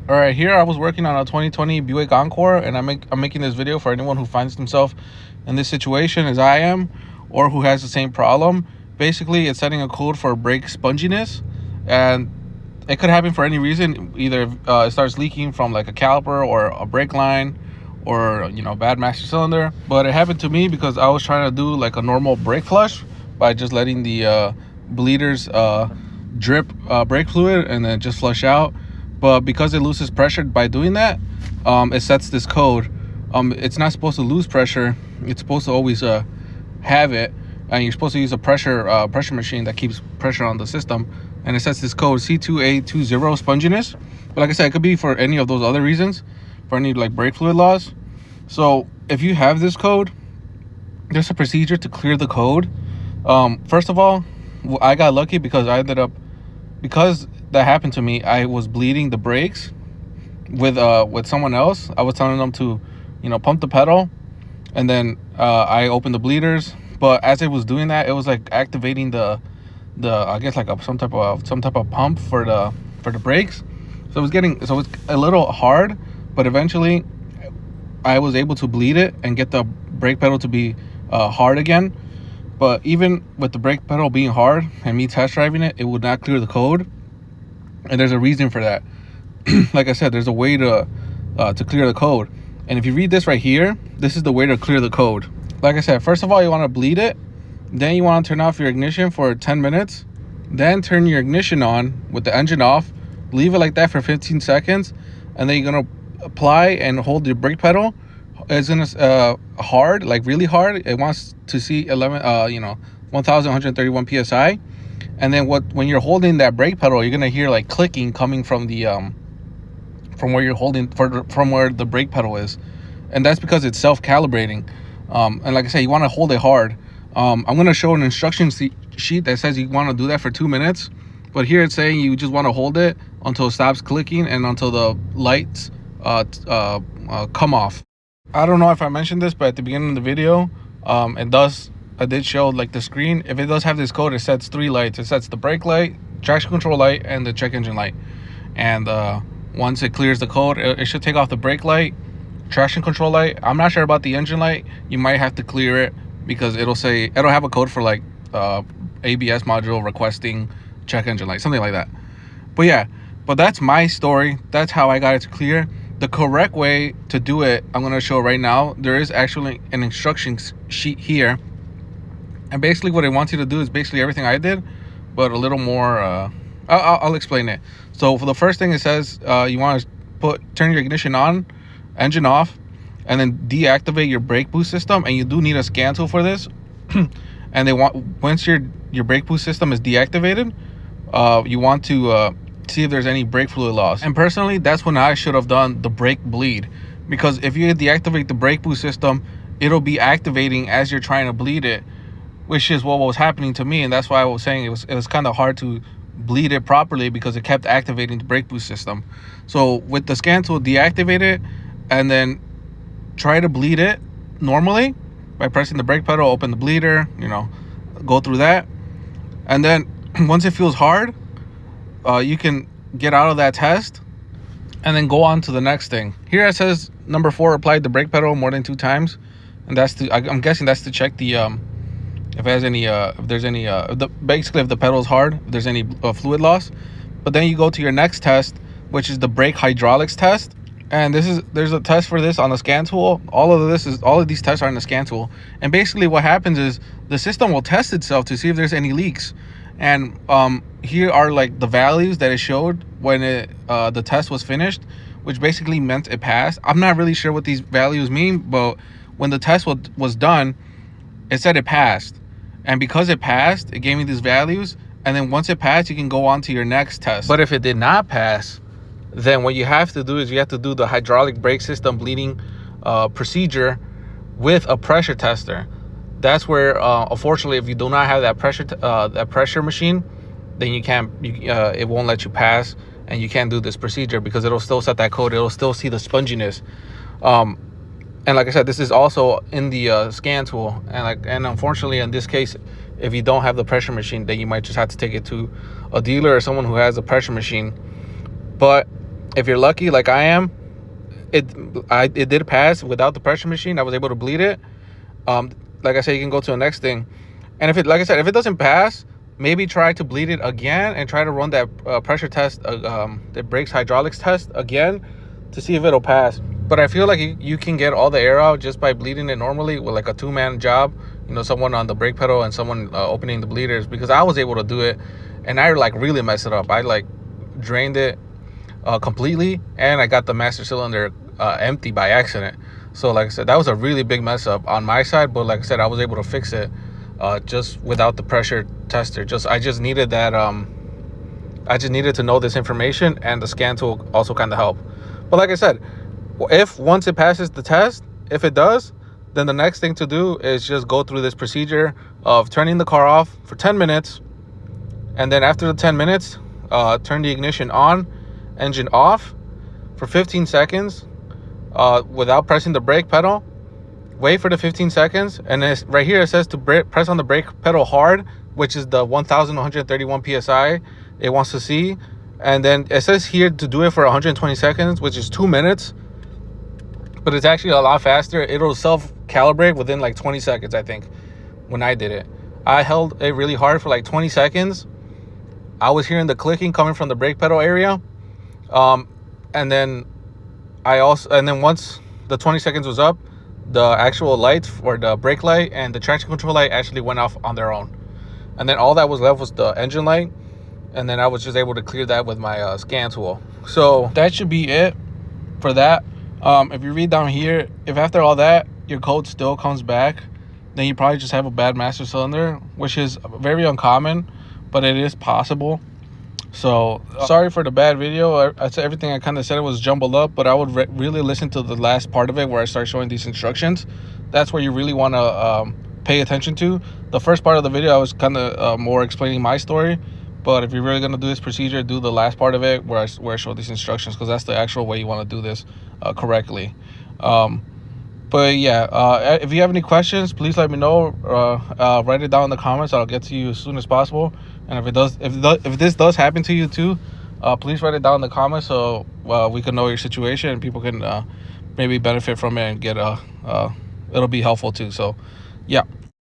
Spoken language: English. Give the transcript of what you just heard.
All right, here I was working on a 2020 Buick Encore, and I'm making this video for anyone who finds themselves in this situation as I am, or who has the same problem. Basically, it's setting a code for brake sponginess, and it could happen for any reason. Either it starts leaking from like a caliper or a brake line, or bad master cylinder. But it happened to me because I was trying to do like a normal brake flush by just letting the bleeders drip brake fluid and then just flush out. But because it loses pressure by doing that, it sets this code. It's not supposed to lose pressure. It's supposed to always have it, and you're supposed to use a pressure machine that keeps pressure on the system. And it sets this code C2A20 sponginess. But like I said, it could be for any of those other reasons, for any like brake fluid loss. So if you have this code, there's a procedure to clear the code. First of all, I got lucky because because that happened to me, I was bleeding the brakes with someone else. I was telling them to, pump the pedal, and then I opened the bleeders. But as it was doing that, it was like activating the I guess like some type of pump for the brakes. So it's a little hard, but eventually I was able to bleed it and get the brake pedal to be hard again. But even with the brake pedal being hard and me test driving it, it would not clear the code. And there's a reason for that. Like I said, there's a way to clear the code. And if you read this right here, this is the way to clear the code. Like I said, first of all, you want to bleed it. Then you want to turn off your ignition for 10 minutes. Then turn your ignition on with the engine off. Leave it like that for 15 seconds. And then you're going to apply and hold your brake pedal. It's going to hard, like really hard. It wants to see 1,131 PSI. And then when you're holding that brake pedal, you're gonna hear like clicking coming from the from where you're holding from where the brake pedal is, and that's because it's self-calibrating. And like I said, you want to hold it hard. I'm gonna show an instruction sheet that says you want to do that for 2 minutes, but here it's saying you just want to hold it until it stops clicking and until the lights come off. I don't know if I mentioned this, but at the beginning of the video, I did show like the screen. If it does have this code, it sets 3 lights. It sets the brake light, traction control light, and the check engine light. And once it clears the code, it should take off the brake light, traction control light. I'm not sure about the engine light. You might have to clear it because it'll have a code for like ABS module requesting check engine light, something like that. But yeah, that's my story. That's how I got it to clear. The correct way to do it, I'm going to show right now. There is actually an instruction sheet here. And basically what it wants you to do is basically everything I did, but a little more, I'll explain it. So for the first thing, it says you want to turn your ignition on, engine off, and then deactivate your brake boost system. And you do need a scan tool for this. And once your brake boost system is deactivated, you want to see if there's any brake fluid loss. And personally, that's when I should have done the brake bleed, because if you deactivate the brake boost system, it'll be activating as you're trying to bleed it, which is what was happening to me. And that's why I was saying it was kind of hard to bleed it properly, because it kept activating the brake boost system. So with the scan tool, deactivate it and then try to bleed it normally by pressing the brake pedal, open the bleeder, go through that. And then once it feels hard, you can get out of that test and then go on to the next thing. Here it says number 4, apply the brake pedal more than 2 times. And I'm guessing that's to check the if it has any basically if the pedal is hard, if there's any fluid loss. But then you go to your next test, which is the brake hydraulics test. And there's a test for this on the scan tool. All of these tests are in the scan tool. And basically what happens is the system will test itself to see if there's any leaks. And here are like the values that it showed when the test was finished, which basically meant it passed. I'm not really sure what these values mean, but when the test was done, it said it passed. And because it passed, it gave me these values. And then once it passed, you can go on to your next test. But if it did not pass, then what you have to do is you have to do the hydraulic brake system bleeding procedure with a pressure tester. That's where, unfortunately, if you do not have that pressure machine, then it won't let you pass, and you can't do this procedure because it'll still set that code. It'll still see the sponginess. And like I said, this is also in the scan tool. And unfortunately, in this case, if you don't have the pressure machine, then you might just have to take it to a dealer or someone who has a pressure machine. But If you're lucky like I am, it did pass without the pressure machine. I was able to bleed it. Like I said, you can go to the next thing, and if it, like I said, if it doesn't pass, maybe try to bleed it again and try to run that pressure test, the brakes hydraulics test again, to see if it'll pass. But I feel like you can get all the air out just by bleeding it normally with like a 2-man job, someone on the brake pedal and someone opening the bleeders, because I was able to do it, and I like really messed it up. I like drained it completely, and I got the master cylinder empty by accident. So like I said, that was a really big mess up on my side, but like I said, I was able to fix it just without the pressure tester. I just needed that I just needed to know this information, and the scan tool also kind of helped. But like I said, if once it passes the test, if it does, then the next thing to do is just go through this procedure of turning the car off for 10 minutes, and then after the 10 minutes, turn the ignition on, engine off for 15 seconds without pressing the brake pedal. Wait for the 15 seconds, and it's right here it says to press on the brake pedal hard, which is the 1131 psi it wants to see. And then it says here to do it for 120 seconds, which is 2 minutes, but it's actually a lot faster. It'll self-calibrate within like 20 seconds, I think. When I did it, I held it really hard for like 20 seconds. I was hearing the clicking coming from the brake pedal area, and then once the 20 seconds was up, the actual lights for the brake light and the traction control light actually went off on their own, and then all that was left was the engine light. And then I was just able to clear that with my scan tool. So that should be it for that. If you read down here, if after all that your code still comes back, then you probably just have a bad master cylinder, which is very uncommon, but it is possible. So sorry for the bad video. I said everything I kind of said was jumbled up, but I would really listen to the last part of it where I start showing these instructions. That's where you really want to pay attention to. The first part of the video I was kind of more explaining my story. But if you're really going to do this procedure, do the last part of it where I show these instructions, because that's the actual way you want to do this correctly. But yeah, if you have any questions, please let me know. Write it down in the comments. I'll get to you as soon as possible. And if this does happen to you too, please write it down in the comments so we can know your situation and people can maybe benefit from it and get it'll be helpful too. So yeah.